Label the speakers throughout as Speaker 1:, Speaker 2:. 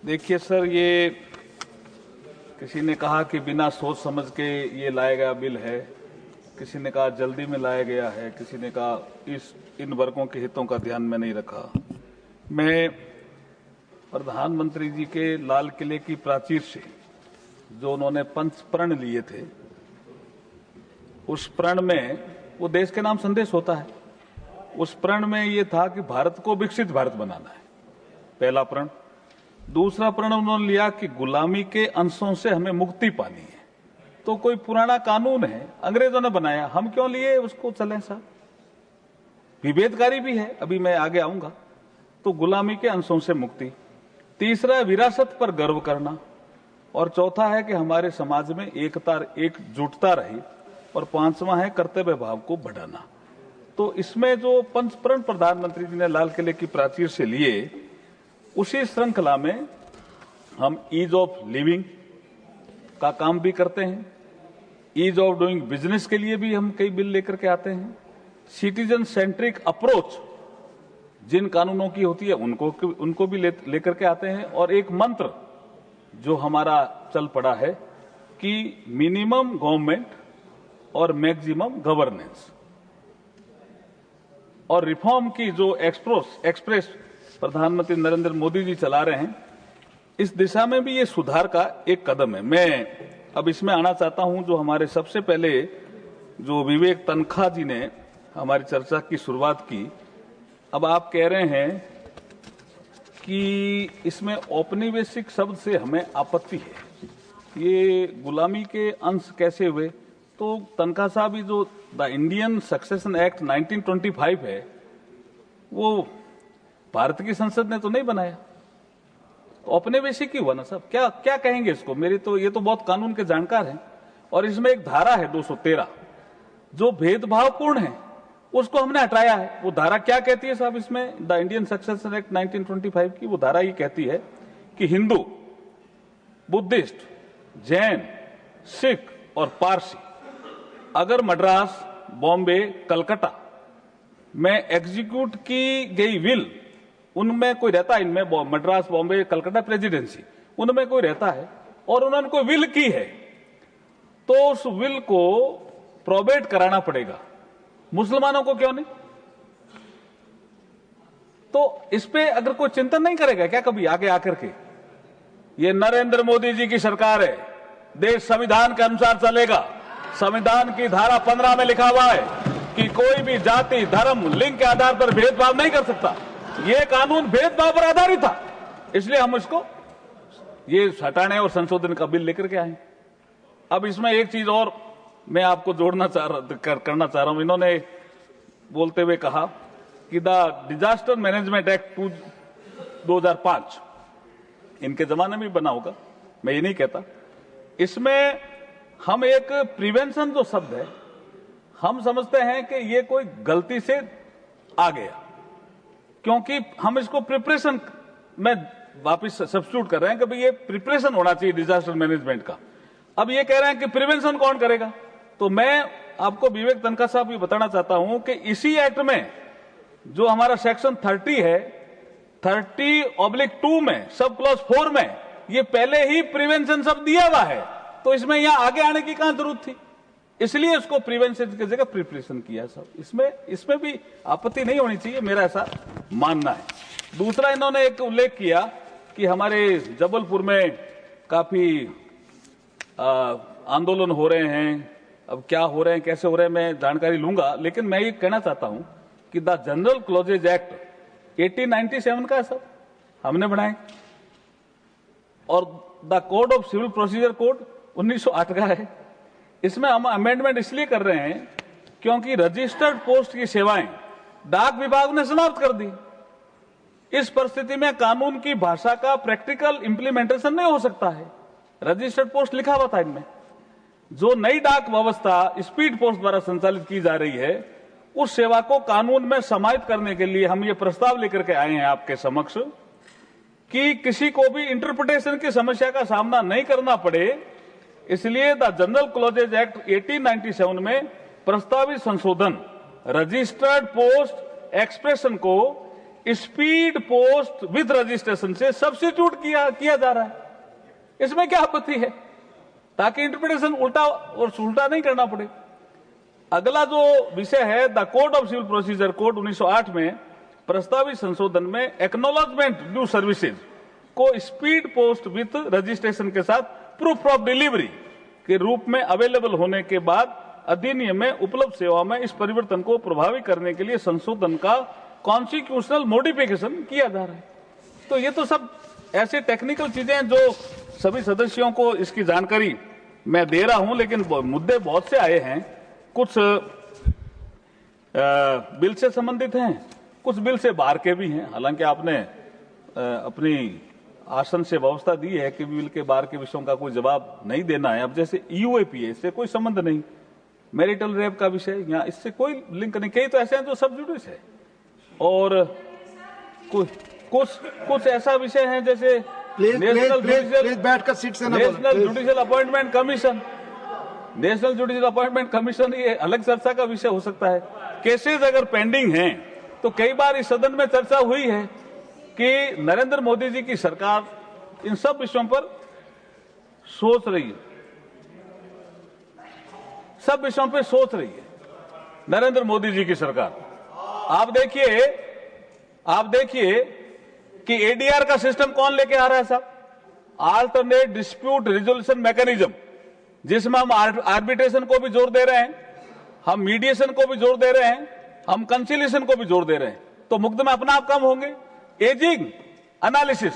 Speaker 1: देखिए सर, ये किसी ने कहा कि बिना सोच समझ के ये लाया गया बिल है, किसी ने कहा जल्दी में लाया गया है, किसी ने कहा इन वर्गों के हितों का ध्यान में नहीं रखा। मैं प्रधानमंत्री जी के लाल किले की प्राचीर से जो उन्होंने पंच प्रण लिए थे, उस प्रण में वो देश के नाम संदेश होता है। उस प्रण में ये था कि भारत को विकसित भारत बनाना है, पहला प्रण। दूसरा प्रण उन्होंने लिया कि गुलामी के अंशों से हमें मुक्ति पानी है। तो कोई पुराना कानून है, अंग्रेजों ने बनाया, हम क्यों लिए उसको चलें साहब? विभेदकारी भी है, अभी मैं आगे आऊंगा। तो गुलामी के अंशों से मुक्ति। तीसरा है विरासत पर गर्व करना। और चौथा है कि हमारे समाज में एकजुटता रही। और पांचवा है कर्तव्य भाव को बढ़ाना। तो इसमें जो पंच प्रण प्रधानमंत्री जी ने लाल किले की प्राचीर से लिए, उसी श्रृंखला में हम ईज ऑफ लिविंग का काम भी करते हैं। ईज ऑफ डूइंग बिजनेस के लिए भी हम कई बिल लेकर के आते हैं। सिटीजन सेंट्रिक अप्रोच जिन कानूनों की होती है उनको भी लेकर के आते हैं। और एक मंत्र जो हमारा चल पड़ा है कि मिनिमम गवर्नमेंट और मैक्सिमम गवर्नेंस, और रिफॉर्म की जो एक्सप्रेस प्रधानमंत्री नरेंद्र मोदी जी चला रहे हैं, इस दिशा में भी ये सुधार का एक कदम है। मैं अब इसमें आना चाहता हूं, जो हमारे सबसे पहले जो विवेक तनखा जी ने हमारी चर्चा की शुरुआत की। अब आप कह रहे हैं कि इसमें औपनिवेशिक शब्द से हमें आपत्ति है, ये गुलामी के अंश कैसे हुए? तो तनखा साहब, ये जो द इंडियन सक्सेशन एक्ट 1925 है, वो भारत की संसद ने तो नहीं बनाया, औपनिवेशिक ही हुआ ना साहब। क्या कहेंगे इसको? ये तो बहुत कानून के जानकार हैं। और इसमें एक धारा है 213 जो भेदभावपूर्ण है, उसको हमने हटाया है। वो धारा क्या कहती है साहब? इसमें द इंडियन सक्सेशन एक्ट 1925 की वो धारा ये कहती है कि हिंदू, बुद्धिस्ट, जैन, सिख और पारसी अगर मद्रास, बॉम्बे, कलकत्ता में एग्जीक्यूट की गई विल, उनमें कोई रहता है, इनमें मद्रास, बॉम्बे, कलकत्ता प्रेसिडेंसी, उनमें कोई रहता है और उन्होंने कोई विल की है, तो उस विल को प्रोबेट कराना पड़ेगा। मुसलमानों को क्यों नहीं? तो इस पे अगर कोई चिंतन नहीं करेगा क्या कभी आगे आकर के? ये नरेंद्र मोदी जी की सरकार है, देश संविधान के अनुसार चलेगा। संविधान की धारा 15 में लिखा हुआ है कि कोई भी जाति, धर्म, लिंग के आधार पर भेदभाव नहीं कर सकता। ये कानून भेदभाव पर आधारित था, इसलिए हम इसको ये हटाने और संशोधन का बिल लेकर के आए। अब इसमें एक चीज और मैं आपको करना चाह रहा हूं। इन्होंने बोलते हुए कहा कि द डिजास्टर मैनेजमेंट एक्ट 2005 इनके जमाने में बना होगा, मैं ये नहीं कहता। इसमें हम एक प्रिवेंशन जो शब्द है, हम समझते हैं कि ये कोई गलती से आ गया, क्योंकि हम इसको प्रिपरेशन में वापस सब्स्टिट्यूट कर रहे हैं कि भाई ये प्रिपरेशन होना चाहिए डिजास्टर मैनेजमेंट का। अब ये कह रहे हैं कि प्रिवेंशन कौन करेगा? तो मैं आपको विवेक तनखा साहब ये बताना चाहता हूं कि इसी एक्ट में जो हमारा सेक्शन 30 है, 30/2 में सब क्लॉज 4 में ये पहले ही प्रिवेंशन शब्द दिया हुआ है। तो इसमें यहां आगे आने की कहां जरूरत थी? इसलिए इसको प्रिवेंशन की जगह प्रिपरेशन किया सब। इसमें भी आपत्ति नहीं होनी चाहिए, मेरा ऐसा मानना है। दूसरा, इन्होंने एक उल्लेख किया कि हमारे जबलपुर में काफी आंदोलन हो रहे हैं। अब क्या हो रहे हैं, कैसे हो रहे हैं, मैं जानकारी लूंगा, लेकिन मैं ये कहना चाहता हूं कि द जनरल क्लॉजेज एक्ट 1897 का है सब, हमने बनाए। और the code of civil procedure code 1908 का है। इसमें हम अमेंडमेंट इसलिए कर रहे हैं क्योंकि रजिस्टर्ड पोस्ट की सेवाएं डाक विभाग ने समाप्त कर दी। इस परिस्थिति में कानून की भाषा का प्रैक्टिकल इंप्लीमेंटेशन नहीं हो सकता है। रजिस्टर्ड पोस्ट लिखा हुआ था इनमें। जो नई डाक व्यवस्था स्पीड पोस्ट द्वारा संचालित की जा रही है, उस सेवा को कानून में समाहित करने के लिए हम ये प्रस्ताव लेकर के आए हैं आपके समक्ष कि किसी को भी इंटरप्रिटेशन की समस्या का सामना नहीं करना पड़े। इसलिए द जनरल क्लॉजेज एक्ट 1897 में प्रस्तावित संशोधन रजिस्टर्ड पोस्ट एक्सप्रेशन को स्पीड पोस्ट विद रजिस्ट्रेशन से सब्स्टिट्यूट किया जा रहा है। इसमें क्या आपत्ति है, ताकि इंटरप्रिटेशन उल्टा और सुलटा नहीं करना पड़े। अगला जो विषय है, the code of civil procedure code 1908 में प्रस्तावित संशोधन में एक्नॉलेजमेंट ड्यू सर्विसेज को स्पीड पोस्ट विथ रजिस्ट्रेशन के साथ प्रूफ ऑफ डिलीवरी के रूप में अवेलेबल होने के बाद अधिनियम में उपलब्ध सेवा में इस परिवर्तन को प्रभावी करने के लिए संशोधन का कॉन्स्टिट्यूशनल मॉडिफिकेशन किया जा रहा है। तो ये तो सब ऐसे टेक्निकल चीजें हैं जो सभी सदस्यों को इसकी जानकारी मैं दे रहा हूं, लेकिन मुद्दे बहुत से आए हैं। कुछ बिल से संबंधित हैं, कुछ बिल से बाहर के भी हैं। हालांकि आपने अपनी आसन से व्यवस्था दी है कि बिल के बाहर के विषयों का कोई जवाब नहीं देना है। अब जैसे यूएपीए, इससे कोई संबंध नहीं। मैरिटल रेप का विषय, यहाँ इससे कोई लिंक नहीं। कई तो ऐसे हैं जो सब जुडिस है, और कुछ ऐसा विषय है जैसे national judicial appointment commission. National judicial appointment commission ये अलग चर्चा का विषय हो सकता है। केसेस अगर पेंडिंग हैं तो कई बार इस सदन में चर्चा हुई है कि नरेंद्र मोदी जी की सरकार इन सब विषयों पर सोच रही है, सब विषयों पर सोच रही है नरेंद्र मोदी जी की सरकार। आप देखिए कि एडीआर का सिस्टम कौन लेके आ रहा है साहब, अल्टरनेट डिस्प्यूट रिजोल्यूशन मैकेनिज्म, जिसमें हम आर्बिट्रेशन को भी जोर दे रहे हैं, हम मीडिएशन को भी जोर दे रहे हैं, हम कंसिलिएशन को भी जोर दे रहे हैं। तो मुकदमा अपना आप कम होंगे। एजिंग एनालिसिस,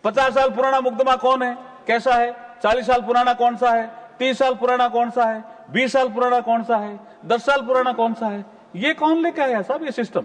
Speaker 1: 50 साल पुराना मुकदमा कौन है, कैसा है, 40 साल पुराना कौन सा है, 30 साल पुराना कौन सा है, 20 साल पुराना कौन सा है, 10 साल पुराना कौन सा है, ये कौन लेके आया साहब ये सिस्टम?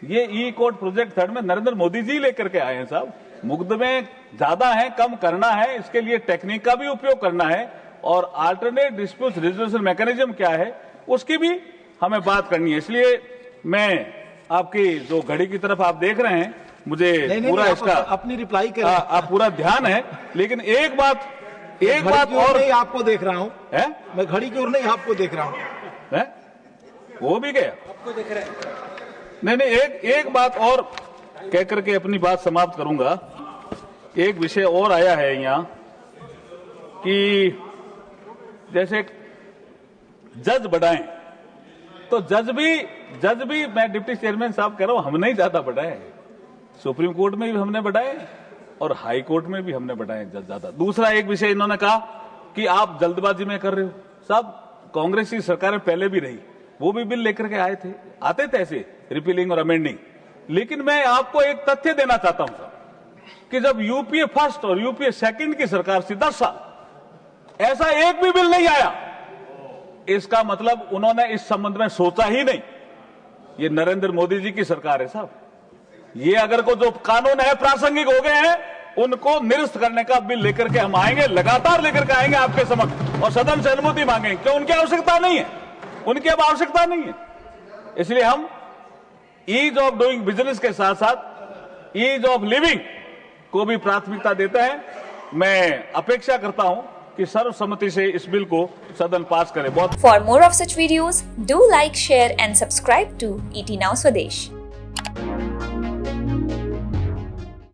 Speaker 1: ये ई कोर्ट प्रोजेक्ट 3 में नरेंद्र मोदी जी लेकर के आए हैं साहब। मुकदमे ज्यादा हैं, कम करना है, इसके लिए टेक्निक का भी उपयोग करना है, और अल्टरनेट डिस्प्यूट रिजोल्यूशन मैकेनिज्म क्या है उसकी भी हमें बात करनी है। इसलिए मैं आपकी जो घड़ी की तरफ आप देख रहे हैं, मुझे पूरा इसका
Speaker 2: अपनी रिप्लाई करें,
Speaker 1: आप पूरा ध्यान है। लेकिन एक बात और
Speaker 2: नहीं आपको देख रहा हूं, मैं घड़ी की ओर नहीं आपको देख रहा हूं।
Speaker 1: वो भी गया,
Speaker 2: आपको देख रहे हैं।
Speaker 1: नहीं, एक बात और कह करके अपनी बात समाप्त करूंगा। एक विषय और आया है यहाँ कि जैसे जज बढ़ाएं, तो जज भी मैं डिप्टी चेयरमैन साहब कह रहा हूं, हम नहीं ज्यादा बढ़ाए। सुप्रीम कोर्ट में भी हमने बढ़ाए और हाई कोर्ट में भी हमने बढ़ाए जज ज्यादा। दूसरा एक विषय इन्होंने कहा कि आप जल्दबाजी में कर रहे हो। साहब, कांग्रेस की सरकारें पहले भी रही, वो भी बिल लेकर के आते थे ऐसे रिपीलिंग और अमेंडिंग। लेकिन मैं आपको एक तथ्य देना चाहता हूं साहब कि जब यूपीए फर्स्ट और यूपीए सेकंड की सरकार थी 10 साल, ऐसा एक भी बिल नहीं आया। इसका मतलब उन्होंने इस संबंध में सोचा ही नहीं। ये नरेंद्र मोदी जी की सरकार है साहब। ये अगर को जो कानून है प्रासंगिक हो गए हैं, उनको निरस्त करने का बिल लेकर के हम आएंगे, लगातार लेकर के आएंगे आपके समक्ष, और सदन से अनुमति मांगेंगे। क्यों? उनकी आवश्यकता नहीं है, उनकी अब आवश्यकता नहीं है। इसलिए हम ईज ऑफ डूइंग बिजनेस के साथ साथ ईज ऑफ लिविंग को भी प्राथमिकता देते हैं। मैं अपेक्षा करता हूं कि सर्वसम्मति से इस बिल को सदन पास करे। बहुत
Speaker 3: for more of such videos do like, share and subscribe to ET Now Swadesh।